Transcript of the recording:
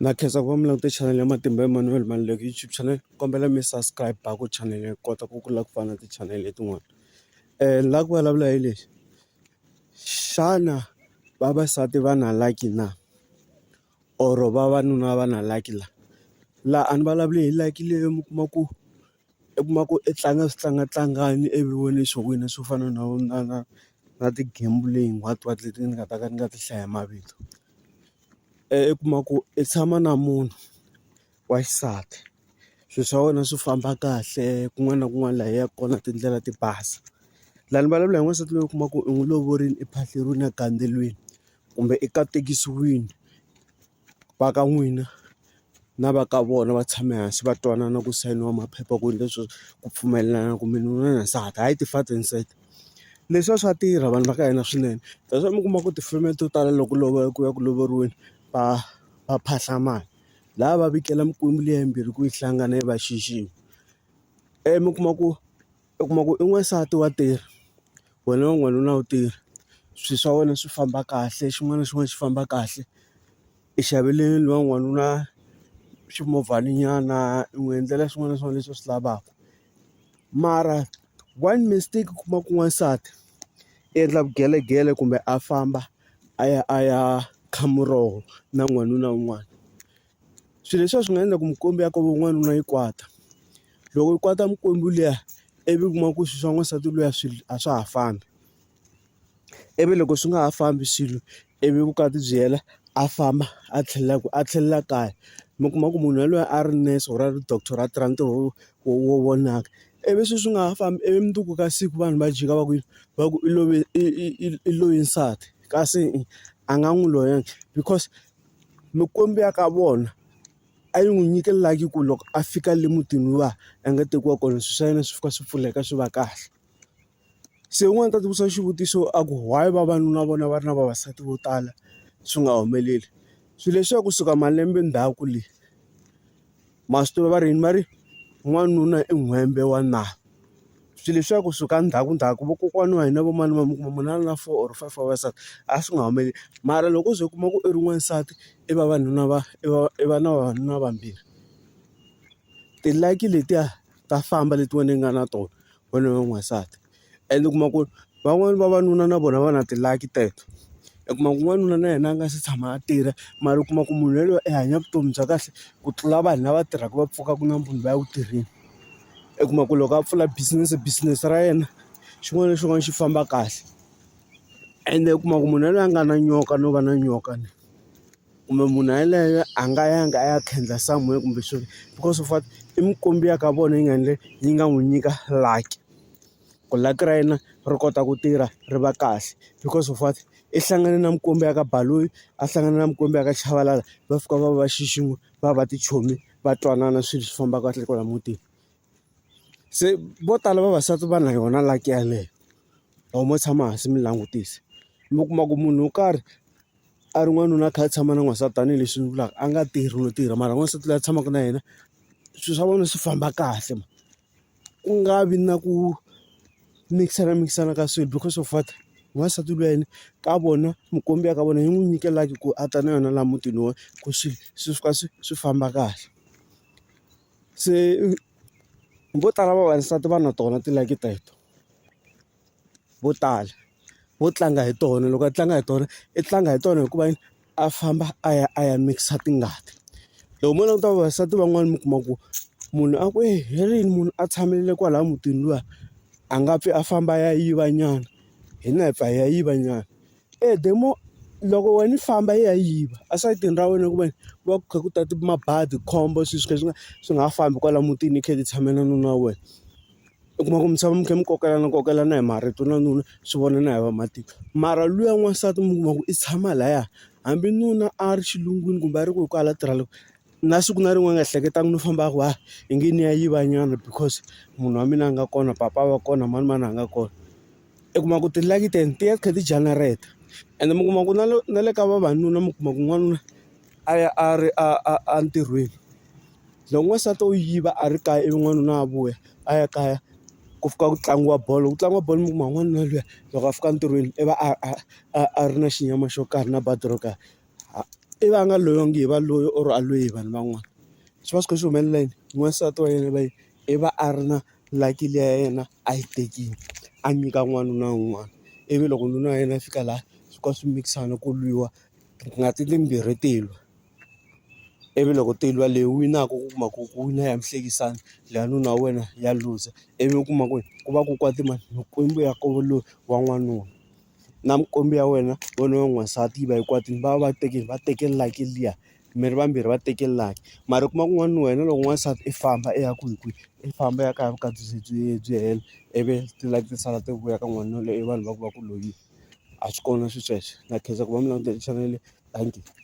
na khensa ku va mi langute channel ya Matimba Emmanuel Maluleke YouTube channel kombela mi subscribe ku channel ya kota ku kula ku fana na ti-channel letin'wana. Ni lava ku vulavula hi lexi, xana vavasati va na like na or vavanuna va na like laha a ni vulavuli hi like leyi mi kuma ku i tlanga switlangatlangani eviwini swo wina swo fana na ti-gambling what leti ni nga ta ka ni nga ti hlaya mavito. I kuma ku i tshama na munhu wa xisati, swilo swa wena swi famba kahle kun'wana na kun'wana laha ya kona tindlela ti basa. Laha ni vulavula hi n'wansati loyi u kuma ku i n'wi lovorile i phahleriwini a gandzeriwile kumbe i katekisiwile, va ka n'wina na va ka vona va tshame hansi va twanana ku sayiniwa maphepha ku leswi ku pfumelelana ku mi nuna na nsati hayi ti-father and son. Leswiya swa tirha vanhu va ka hina swinene, that's why mi kuma ku tifilimi to tala loko ku ya ku lovoriweni va phahla mali laha va vikela mikwembu liya yimbirhi ku yi hlangana yi va xixima. Mi kuma ku i n'wansati wa tirha, wena wa n'wanuna wu tirha, swilo swa wena swi famba kahle xin'wana na xin'wana xi famba kahle. I xavele lowa n'wanuna ximovhana i n'wi endlela swin'wana na swin'wana leswi swi lavaka. Mara one mistake u kuma ku n'wansati i endla vugelegele kumbe a famba a ya kha muroho na n'wanuna wun'wana. Swilo leswiya swi nga endla ku mikwembu ya ka van'wanuna yi kwata. Loko yi kwata mikwembu liya ivi u kuma ku swilo swa n'wansati luya a swa ha fambi. Ivi loko swi nga ha fambi swilo ivi vukati byi hela a famba a tlhelela kaya. Mi kuma ku munhu yaloye a ri nurse or a ri doctor a tirha ntirho wo vonaka, ivi swilo swi nga ha fambi ivi mundzuku ka siku vanhu va jika va ku i loyi nsati kasi a nga n'wi loyanga because mikwembu ya ka vona a yi n'wi nyike lucky ku loko a fika le mutini luwa a nga tekiwa kona swilo swa yena swi fika swi pfuleka swi va kahle. Se un'wana ta tivisa xivutiso a ku why vavanuna vona va ri na vavasati vo tala swi nga humeleli. Swilo leswiya kusuka malembe ndzhaku leyi ma swi tiva va ri yini va ri n'wanuna i n'hwembe wa nawu. Swilo leswiya kusuka ndzhaku vakokwana wa hina vo mani va mi kuma munhu a ri na 4 or 5 wa vavasati a swi nga humeleli. Mara loko u ze u kuma ku i ri n'wansati i va na vavanuna vambirhi, ti-like letiya ta famba leti wena yi nga na tona wena u n'wansati. And u kuma ku van'wani vavanuna na vona va na ti-like teto. U kuma ku n'wanuna na yena a nga se tshama a tirha mara u kuma ku munhu yaloye i hanya vutomi bya kahle ku tlula vanhu lava tirhaka va pfukaka nampundzu va ya ku tirheni. U kuma ku loko a pfula business ra yena xin'wana na xin'wana xi famba kahle. Ende u kuma ku munhu yaloye a nga na nyoka no va na nyoka kumbe munhu yeleyo a nga yanga a ya khendla somewhere kumbe swilo because of what i mikwembu ya ka vona yi nga n'wi nyika lucky. Ku lucky ra yena ri kota ku tirha ri va kahle because of what i hlangane na mikwembu ya ka Baloyi a hlangana na mikwembu ya ka Chabalala va fika va xixin'we va va tichomi va twanana swilo swi famba kahle kwala mutini. Se vo tala vavasati va na yona lucky yaleyo. Loko mo tshama hansi mi langutisa mi kuma ku munhu wo karhi a ri n'wanuna a kha a tshama na n'wansati tanihileswi ni vulaka a nga tirhi no tirha mara n'wansati loyi a tshamaka na yena swilo swa vona swi famba kahle ku nga vi na ku mikisana ka swilo because of what n'wansati luyani ka vona mikwembu ya ka vona yi n'wi nyike lucky ku a ta na yona laha mutini wa ku swilo swi fika swi famba kahle. Se vo tala vavasati va na tona ti-like teto, vo tala vo tlanga hi tona. Loko a tlanga hi tona i tlanga hi tona hikuva a famba a ya mikisa tingati. Loko mo languta vavasati van'wani mi kuma ku munhu a ku herini munhu a tshamelele kwalaha mutini luwa a nga pfi a famba a ya yiva nyana hina hi pfa hi ya yiva nyana. Demo loko wena i famba yi ya yiva esayitini ra wena hikuva va ku kha ku ta mabadi khombo swilo swi nga ha fambi kwala mutini i kha i tshamela nuna wa wena. U kuma ku mi tshama mi kha mi kokelana hi marito na nuna swi vona na hi vamatiko. Mara luya n'wansati mi kuma ku i tshama lahaya hambi nuna a ri xilungwini kumbe a ri ku kwala tirha loko na siku na rin'wana nga hleketanga no famba ku i nge ni ya yiva nyana because munhu wa mina a nga kona papa va kona mani a nga kona. U kuma ku ti-like tena ti ya ti kha ti generate ende mi kuma ku na le ka vavanuna mi kuma ku n'wanuna a ya a ri a ntirhweni. Loko n'wansati u yiva a ri kaya ivi n'wanuna a vuya a ya kaya ku fika ku tlangiwa bolo mi kuma n'wanuna luya loko a fika ntirhweni i va a ri na xinyama xo karhi na badi ro karhi ivi a nga loyongi hi va loyi or a loyi hi vanhu van'wana. Swi va swi kha swi humelela yini? N'wansati wa yena i va a ri na lucky ya yena a yi tekile, a nyika n'wanuna un'wana. Ivi loko nuna wa yena a fika laha swi ka swi mikisana ku lwiwa, ngati timbirhi ti lwa. Ivi loko ti lwa leyi winaka ku kuma ku wina ya mihlekisani, leyi nuna wa wena ya luza. Ivi u kuma ku ku va ku kwate mani? Mikwembu ya loyi wa n'wanuna. Na mikwembu ya wena n'wansati yi va yi kwatile, va va va teke lucky liya. Mi ri vambirhi va teke lucky. Mara u kuma kun'wana wena loko n'wansati i famba i ya kwihi? I famba i ya ka ya vukati byi hela, ivi ti-lucky ti sala ti vuya ka n'wanuna loyi i vanhu va ku va ku loyiwe. A swi kona swilo sweswo. Na khensa ku va mi langutele chanele leyi. Thank you.